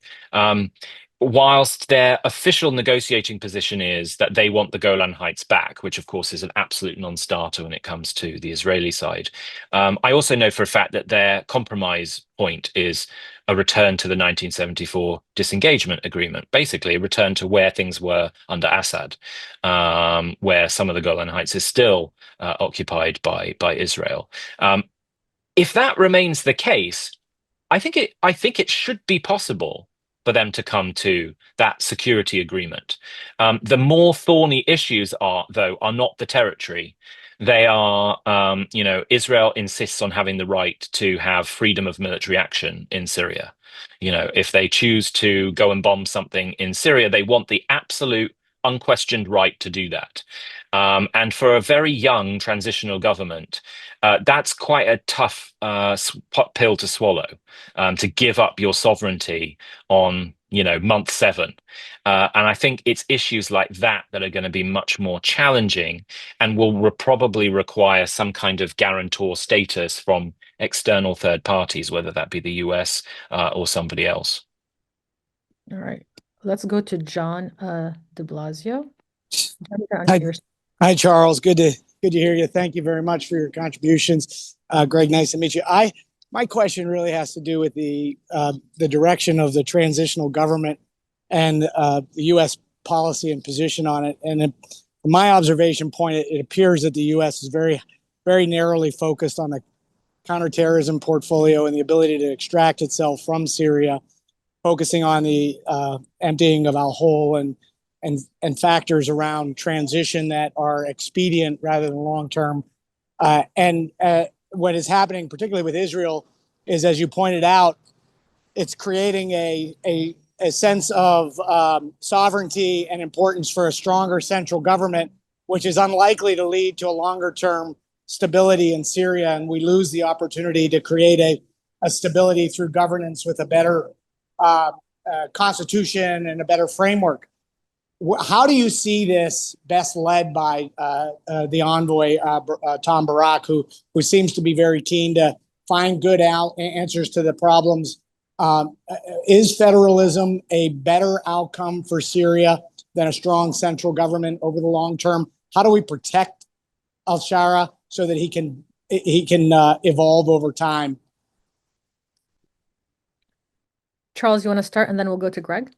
Whilst their official negotiating position is that they want the Golan Heights back, which of course is an absolute non-starter when it comes to the Israeli side. I also know for a fact that their compromise point is a return to the 1974 disengagement agreement, basically a return to where things were under Assad, where some of the Golan Heights is still occupied by Israel. If that remains the case, I think it should be possible for them to come to that security agreement. The more thorny issues are not the territory. They are, Israel insists on having the right to have freedom of military action in Syria. If they choose to go and bomb something in Syria, they want the absolute unquestioned right to do that. And for a very young transitional government, that's quite a tough pill to swallow, to give up your sovereignty on, month 7. And I think it's issues like that are going to be much more challenging and will probably require some kind of guarantor status from external third parties, whether that be the US or somebody else. All right. Let's go to John de Blasio. Hi, Charles. Good to hear you. Thank you very much for your contributions. Greg, nice to meet you. My question really has to do with the direction of the transitional government and the U.S. policy and position on it. And from my observation point, it appears that the U.S. is very, very narrowly focused on the counterterrorism portfolio and the ability to extract itself from Syria, focusing on the emptying of al-Hol and factors around transition that are expedient rather than long-term. What is happening, particularly with Israel, is, as you pointed out, it's creating a sense of sovereignty and importance for a stronger central government which is unlikely to lead to a longer-term stability in Syria, and we lose the opportunity to create a stability through governance with a better constitution and a better framework. How do you see this best led by the envoy, Tom Barak, who seems to be very keen to find good answers to the problems? Is federalism a better outcome for Syria than a strong central government over the long term? How do we protect al-Shara so that he can evolve over time? Charles, you want to start, and then we'll go to Greg?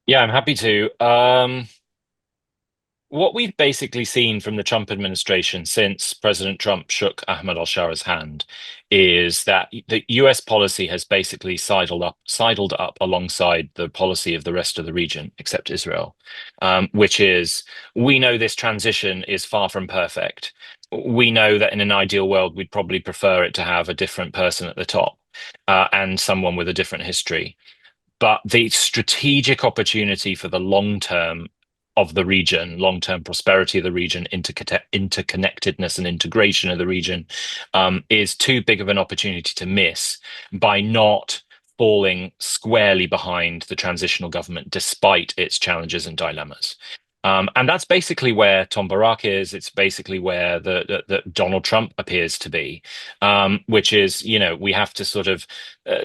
Yeah, I'm happy to. What we've basically seen from the Trump administration since President Trump shook Ahmed al-Shara's hand is that the US policy has basically sidled up alongside the policy of the rest of the region, except Israel, which is, we know this transition is far from perfect. We know that in an ideal world, we'd probably prefer it to have a different person at the top and someone with a different history. But the strategic opportunity for the long term of the region, long-term prosperity of the region, interconnectedness and integration of the region is too big of an opportunity to miss by not falling squarely behind the transitional government despite its challenges and dilemmas. And that's basically where Tom Barak is. It's basically where the Donald Trump appears to be, which is, we have to sort of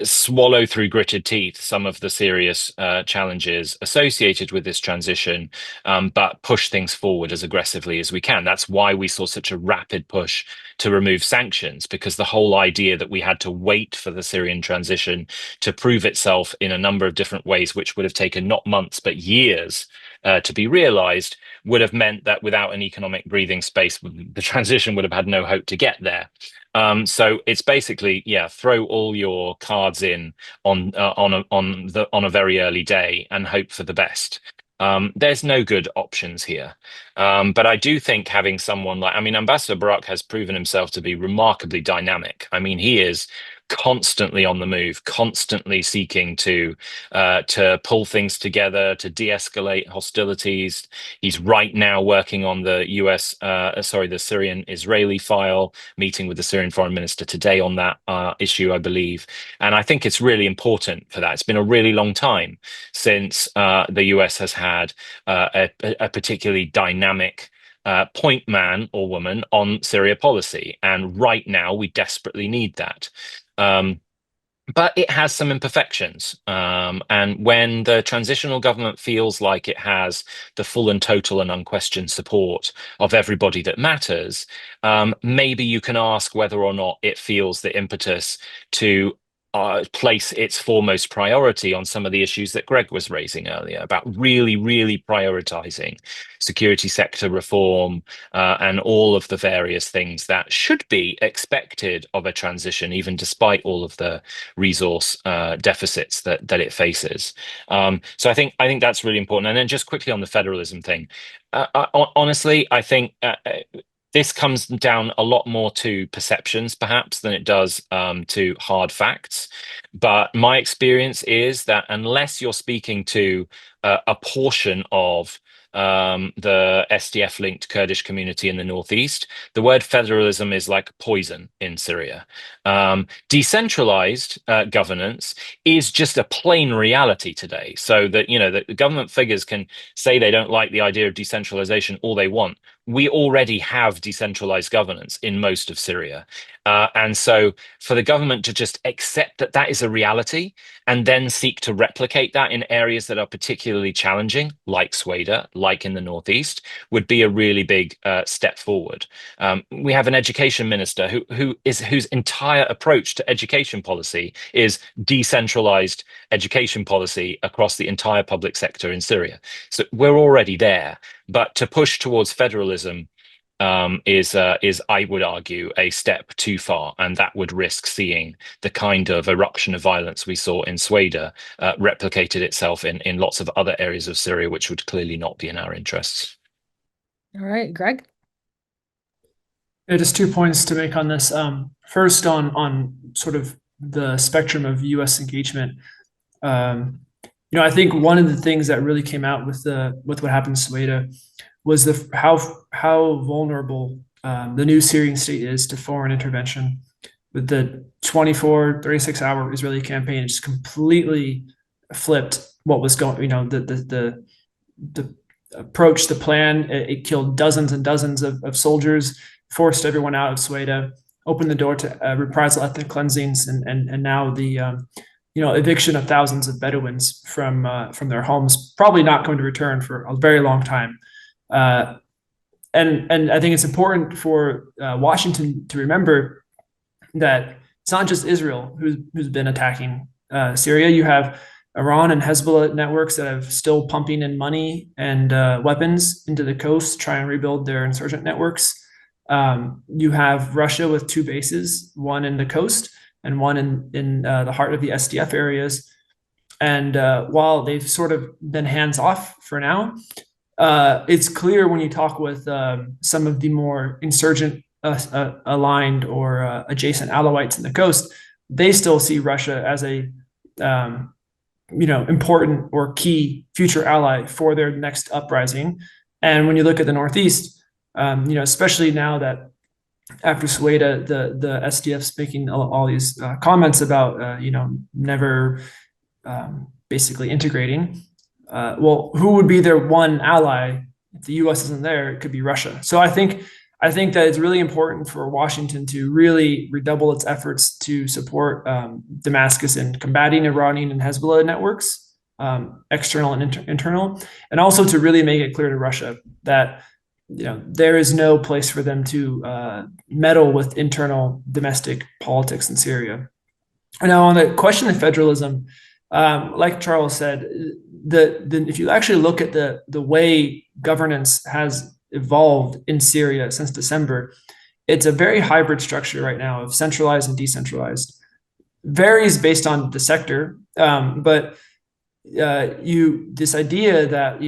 swallow through gritted teeth some of the serious challenges associated with this transition, but push things forward as aggressively as we can. That's why we saw such a rapid push to remove sanctions, because the whole idea that we had to wait for the Syrian transition to prove itself in a number of different ways, which would have taken not months, but years to be realized, would have meant that without an economic breathing space, the transition would have had no hope to get there. So it's basically, throw all your cards in on a very early day and hope for the best. There's no good options here. But I do think having someone Ambassador Barak has proven himself to be remarkably dynamic. He is constantly on the move, constantly seeking to pull things together, to de-escalate hostilities. He's right now working on the the Syrian-Israeli file, meeting with the Syrian foreign minister today on that issue, I believe. And I think it's really important for that. It's been a really long time since the US has had a particularly dynamic point man or woman on Syria policy. And right now, we desperately need that. But it has some imperfections. And when the transitional government feels like it has the full and total and unquestioned support of everybody that matters, maybe you can ask whether or not it feels the impetus to place its foremost priority on some of the issues that Greg was raising earlier about really, really prioritizing security sector reform and all of the various things that should be expected of a transition, even despite all of the resource deficits that it faces. So I think that's really important. And then just quickly on the federalism thing, honestly, I think this comes down a lot more to perceptions, perhaps, than it does to hard facts. But my experience is that unless you're speaking to a portion of the SDF-linked Kurdish community in the northeast, the word federalism is like poison in Syria. Decentralized governance is just a plain reality today. So that, the government figures can say they don't like the idea of decentralization all they want. We already have decentralized governance in most of Syria. And so for the government to just accept that that is a reality and then seek to replicate that in areas that are particularly challenging, like Sueda, like in the Northeast, would be a really big step forward. We have an education minister whose entire approach to education policy is decentralized education policy across the entire public sector in Syria. So we're already there. But to push towards federalism is, I would argue, a step too far, and that would risk seeing the kind of eruption of violence we saw in Sueda replicated itself in lots of other areas of Syria, which would clearly not be in our interests. All right, Greg? Yeah, just 2 points to make on this. First, on sort of the spectrum of U.S. engagement. I think one of the things that really came out with what happened in Sueda was how vulnerable the new Syrian state is to foreign intervention. With the 24, 36-hour Israeli campaign, it just completely flipped what was going. The approach, the plan. It killed dozens and dozens of soldiers, forced everyone out of Sueda, opened the door to reprisal ethnic cleansings, and now the eviction of thousands of Bedouins from their homes, probably not going to return for a very long time. And I think it's important for Washington to remember that it's not just Israel who's been attacking Syria. You have Iran and Hezbollah networks that have still pumping in money and weapons into the coast to try and rebuild their insurgent networks. You have Russia with 2 bases, one in the coast and one in the heart of the SDF areas. And while they've sort of been hands off for now, it's clear when you talk with some of the more insurgent aligned or adjacent Alawites in the coast, they still see Russia as a important or key future ally for their next uprising. And when you look at the Northeast, especially now that after Sueda, the SDF's making all these comments about never basically integrating. Well, who would be their one ally if the U.S. isn't there? It could be Russia. So I think that it's really important for Washington to really redouble its efforts to support Damascus in combating Iranian and Hezbollah networks, external and internal, and also to really make it clear to Russia that there is no place for them to meddle with internal domestic politics in Syria. Now, on the question of federalism, like Charles said, if you actually look at the way governance has evolved in Syria since December, it's a very hybrid structure right now of centralized and decentralized. Varies based on the sector, but this idea that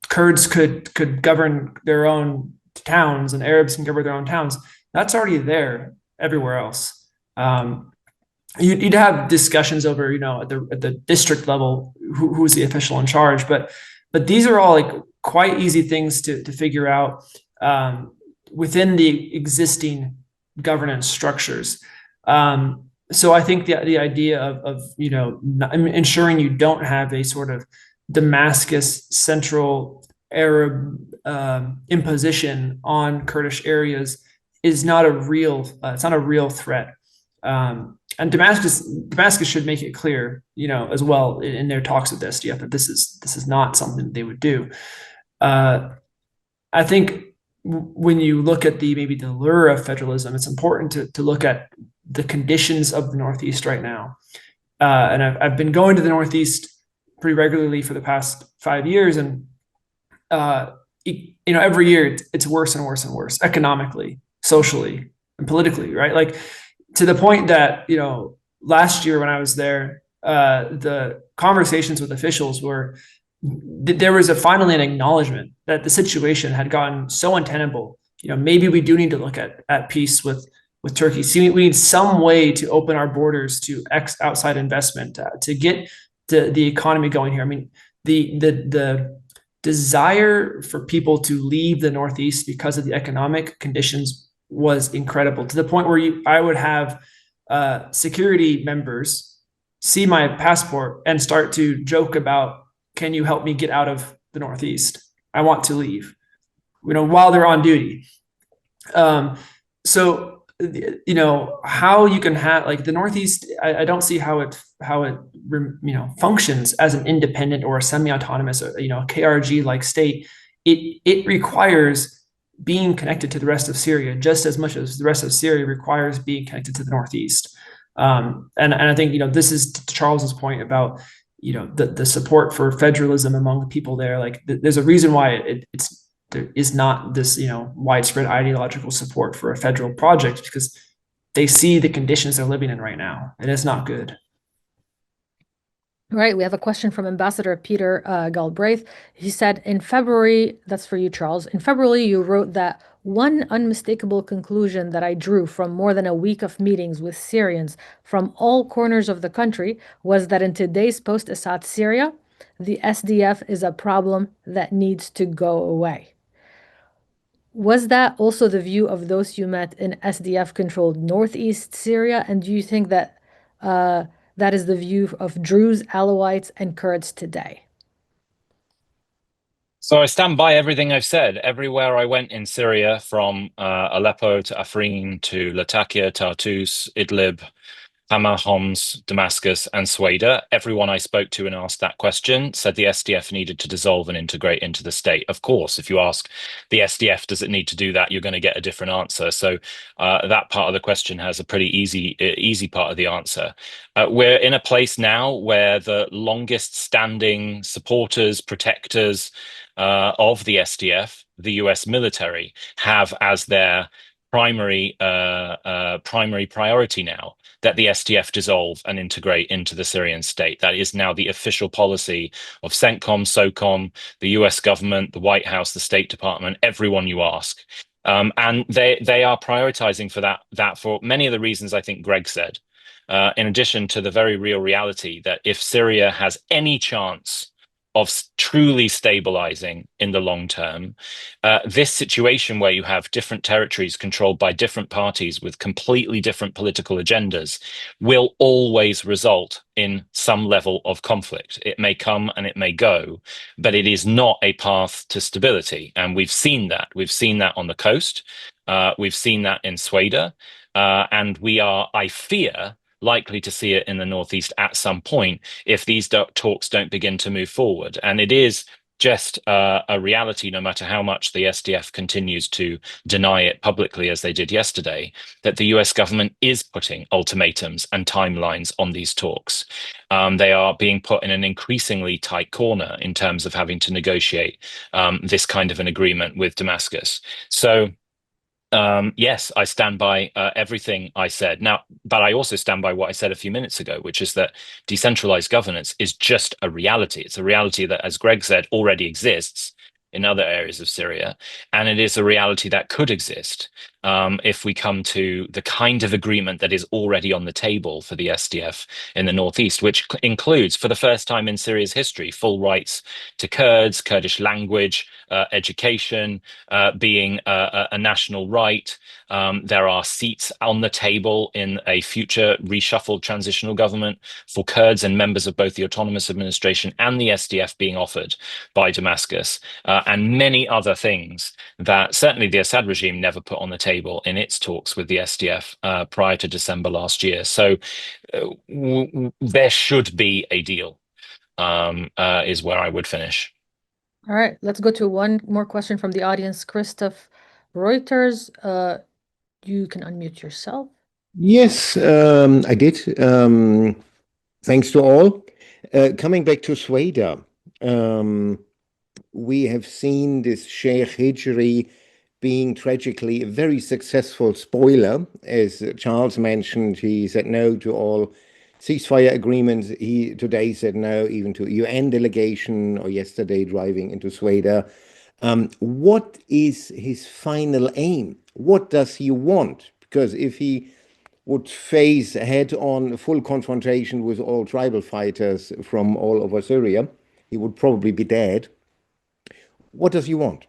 Kurds could govern their own towns and Arabs can govern their own towns, that's already there everywhere else. You'd have discussions over at the district level who's the official in charge, but these are all like quite easy things to figure out within the existing governance structures. So I think the idea of ensuring you don't have a sort of Damascus central Arab imposition on Kurdish areas is not a real threat. And Damascus should make it clear, as well in their talks with the SDF that this is not something they would do. I think when you look at maybe the lure of federalism, it's important to look at the conditions of the Northeast right now. And I've been going to the Northeast pretty regularly for the past 5 years, and every year it's worse and worse and worse economically, socially, and politically, right? Like to the point that last year when I was there, the conversations with officials were there was finally an acknowledgement that the situation had gotten so untenable. Maybe we do need to look at peace with Turkey. See, we need some way to open our borders to outside investment to get the economy going here. I mean, the desire for people to leave the Northeast because of the economic conditions was incredible, to the point where I would have security members see my passport and start to joke about, can you help me get out of the Northeast? I want to leave, while they're on duty. So, how you can have like the Northeast, I don't see how it functions as an independent or a semi-autonomous, KRG like state. It requires being connected to the rest of Syria just as much as the rest of Syria requires being connected to the Northeast. And I think, this is to Charles's point about, the support for federalism among the people there. Like there's a reason why there is not this, widespread ideological support for a federal project, because they see the conditions they're living in right now, and it's not good. All right, we have a question from Ambassador Peter Galbraith. He said, in February, that's for you, Charles, in February, you wrote that one unmistakable conclusion that I drew from more than a week of meetings with Syrians from all corners of the country was that in today's post-Assad Syria, the SDF is a problem that needs to go away. Was that also the view of those you met in SDF-controlled northeast Syria? And do you think that that is the view of Druze, Alawites, and Kurds today? So I stand by everything I've said. Everywhere I went in Syria, from Aleppo to Afrin to Latakia, Tartus, Idlib, Hama, Homs, Damascus, and Sueda, everyone I spoke to and asked that question said the SDF needed to dissolve and integrate into the state. Of course, if you ask the SDF, does it need to do that, you're going to get a different answer. So that part of the question has a pretty easy part of the answer. We're in a place now where the longest standing supporters, protectors of the SDF, the US military, have as their primary priority now that the SDF dissolve and integrate into the Syrian state. That is now the official policy of CENTCOM, SOCOM, the US government, the White House, the State Department, everyone you ask. And they are prioritizing for that for many of the reasons I think Greg said. In addition to the very real reality that if Syria has any chance of truly stabilizing in the long term, this situation where you have different territories controlled by different parties with completely different political agendas will always result in some level of conflict. It may come and it may go, but it is not a path to stability. And we've seen that. We've seen that on the coast. We've seen that in Sueda. And we are, I fear, likely to see it in the northeast at some point if these talks don't begin to move forward. And it is just a reality, no matter how much the SDF continues to deny it publicly, as they did yesterday, that the US government is putting ultimatums and timelines on these talks. They are being put in an increasingly tight corner in terms of having to negotiate this kind of an agreement with Damascus. So yes, I stand by everything I said. Now, but I also stand by what I said a few minutes ago, which is that decentralized governance is just a reality. It's a reality that, as Greg said, already exists in other areas of Syria. And it is a reality that could exist if we come to the kind of agreement that is already on the table for the SDF in the northeast, which includes, for the first time in Syria's history, full rights to Kurds, Kurdish language, education being a national right. There are seats on the table in a future reshuffled transitional government for Kurds and members of both the autonomous administration and the SDF being offered by Damascus, and many other things that certainly the Assad regime never put on the table in its talks with the SDF prior to December last year. So there should be a deal, is where I would finish. All right, let's go to one more question from the audience. Christoph Reuters, you can unmute yourself. Yes, I did. Thanks to all. Coming back to Sueda, we have seen this Sheikh Hijri being tragically a very successful spoiler. As Charles mentioned, he said no to all ceasefire agreements. He today said no even to UN delegation, or yesterday driving into Sueda. What is his final aim? What does he want? Because if he would face head-on full confrontation with all tribal fighters from all over Syria, he would probably be dead. What does he want?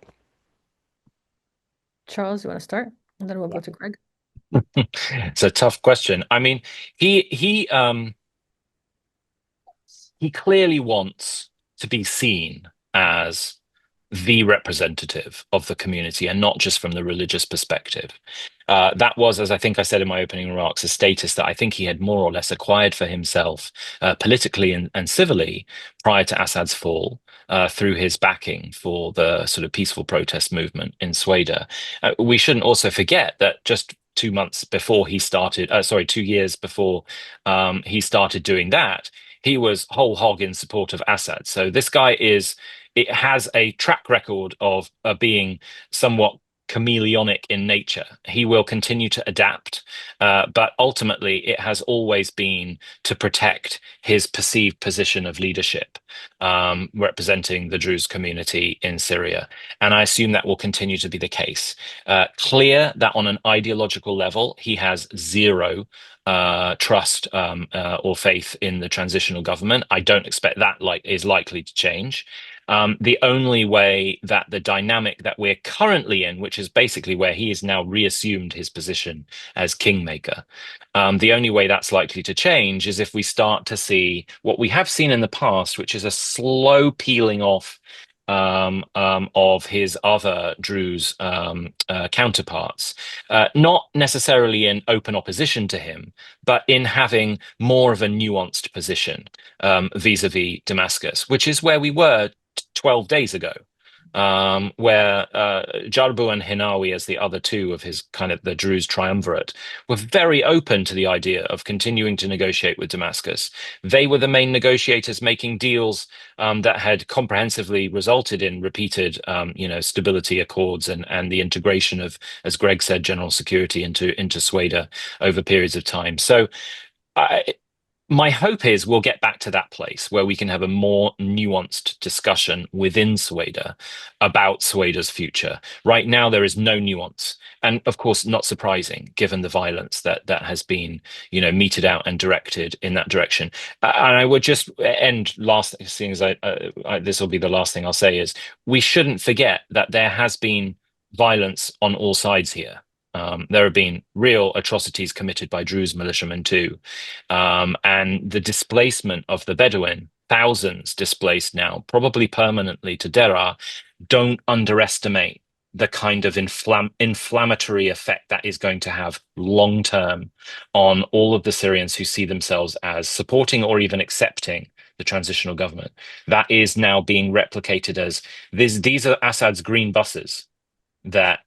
Charles, you want to start? And then we'll go to Greg. It's a tough question. I mean, he clearly wants to be seen as the representative of the community and not just from the religious perspective. That was, as I think I said in my opening remarks, a status that I think he had more or less acquired for himself politically and civilly prior to Assad's fall through his backing for the sort of peaceful protest movement in Sueda. We shouldn't also forget that just 2 months before he started, 2 years before he started doing that, he was whole hog in support of Assad. So this guy has a track record of being somewhat chameleonic in nature. He will continue to adapt, but ultimately it has always been to protect his perceived position of leadership, representing the Druze community in Syria. And I assume that will continue to be the case. Clear that on an ideological level, he has zero trust or faith in the transitional government. I don't expect that is likely to change. The only way that the dynamic that we're currently in, which is basically where he has now reassumed his position as kingmaker, the only way that's likely to change is if we start to see what we have seen in the past, which is a slow peeling off of his other Druze counterparts, not necessarily in open opposition to him, but in having more of a nuanced position vis-a-vis Damascus, which is where we were 12 days ago, where Jarbu and Hinawi, as the other two of his kind of the Druze triumvirate, were very open to the idea of continuing to negotiate with Damascus. They were the main negotiators making deals that had comprehensively resulted in repeated, stability accords and the integration of, as Greg said, general security into Sueda over periods of time. So my hope is we'll get back to that place where we can have a more nuanced discussion within Sueda about Sueda's future. Right now, there is no nuance. And of course, not surprising, given the violence that has been, meted out and directed in that direction. And I would just end last, seeing as this will be the last thing I'll say, is we shouldn't forget that there has been violence on all sides here. There have been real atrocities committed by Druze militiamen too. And the displacement of the Bedouin, thousands displaced now, probably permanently to Deraa, don't underestimate the kind of inflammatory effect that is going to have long-term on all of the Syrians who see themselves as supporting or even accepting the transitional government. That is now being replicated as these are Assad's green buses that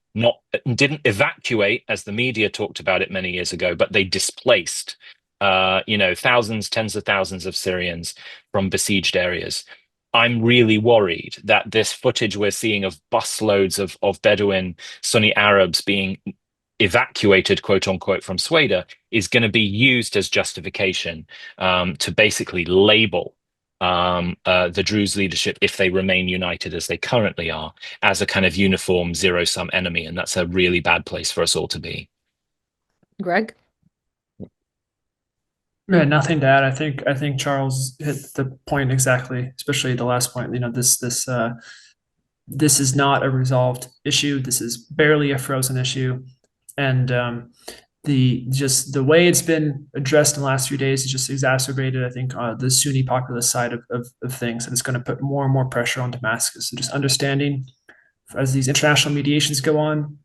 didn't evacuate as the media talked about it many years ago, but they displaced thousands, tens of thousands of Syrians from besieged areas. I'm really worried that this footage we're seeing of busloads of Bedouin Sunni Arabs being evacuated, quote unquote, from Sueda is going to be used as justification to basically label the Druze leadership, if they remain united as they currently are, as a kind of uniform zero-sum enemy. And that's a really bad place for us all to be. Greg? Yeah, nothing to add. I think Charles hit the point exactly, especially the last point. This is not a resolved issue. This is barely a frozen issue, and the way it's been addressed in the last few days has just exacerbated, I think, the Sunni populist side of things, and it's going to put more and more pressure on Damascus. So just understanding as these international mediations go on,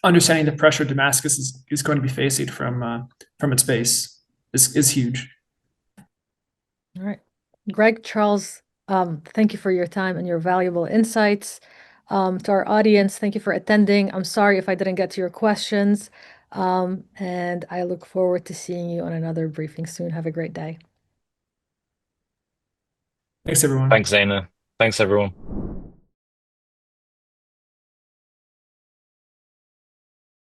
understanding the pressure Damascus is going to be facing from its base is huge. All right. Greg, Charles, thank you for your time and your valuable insights. To our audience, thank you for attending. I'm sorry if I didn't get to your questions. And I look forward to seeing you on another briefing soon. Have a great day. Thanks, everyone. Thanks, Zaina. Thanks, everyone.